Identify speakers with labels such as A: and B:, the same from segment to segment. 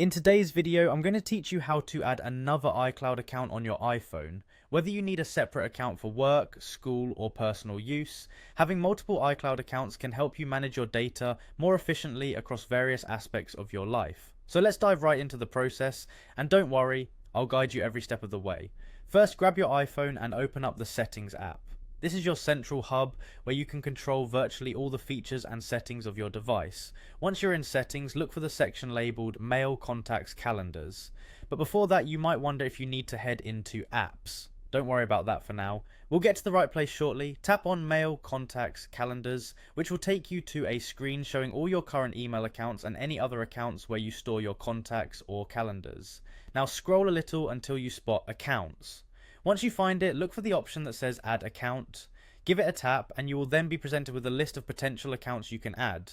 A: In today's video, I'm going to teach you how to add another iCloud account on your iPhone. Whether you need a separate account for work, school, or personal use, having multiple iCloud accounts can help you manage your data more efficiently across various aspects of your life. So let's dive right into the process, and don't worry, I'll guide you every step of the way. First, grab your iPhone and open up the Settings app. This is your central hub where you can control virtually all the features and settings of your device. Once you're in settings, look for the section labeled Mail, Contacts, Calendars. But before that, you might wonder if you need to head into Apps. Don't worry about that for now. We'll get to the right place shortly. Tap on Mail, Contacts, Calendars, which will take you to a screen showing all your current email accounts and any other accounts where you store your contacts or calendars. Now scroll a little until you spot Accounts. Once you find it, look for the option that says Add Account. Give it a tap and you will then be presented with a list of potential accounts you can add.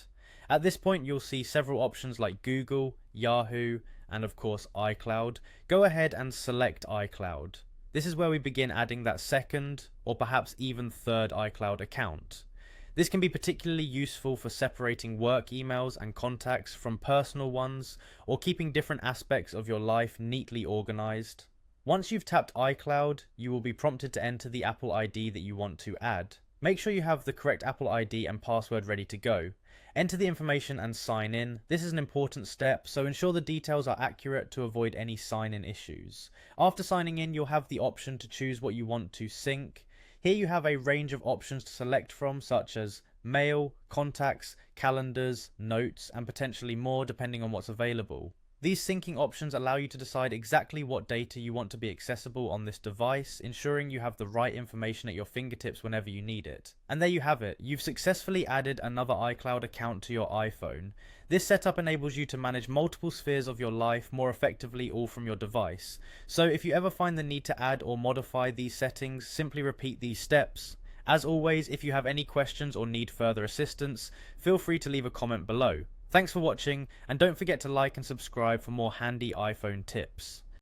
A: At this point, you'll see several options like Google, Yahoo, and of course iCloud. Go ahead and select iCloud. This is where we begin adding that second or perhaps even third iCloud account. This can be particularly useful for separating work emails and contacts from personal ones or keeping different aspects of your life neatly organized. Once you've tapped iCloud, you will be prompted to enter the Apple ID that you want to add. Make sure you have the correct Apple ID and password ready to go. Enter the information and sign in. This is an important step, so ensure the details are accurate to avoid any sign-in issues. After signing in, you'll have the option to choose what you want to sync. Here you have a range of options to select from, such as mail, contacts, calendars, notes, and potentially more depending on what's available. These syncing options allow you to decide exactly what data you want to be accessible on this device, ensuring you have the right information at your fingertips whenever you need it. And there you have it, you've successfully added another iCloud account to your iPhone. This setup enables you to manage multiple spheres of your life more effectively all from your device. So if you ever find the need to add or modify these settings, simply repeat these steps. As always, if you have any questions or need further assistance, feel free to leave a comment below. Thanks for watching, and don't forget to like and subscribe for more handy iPhone tips.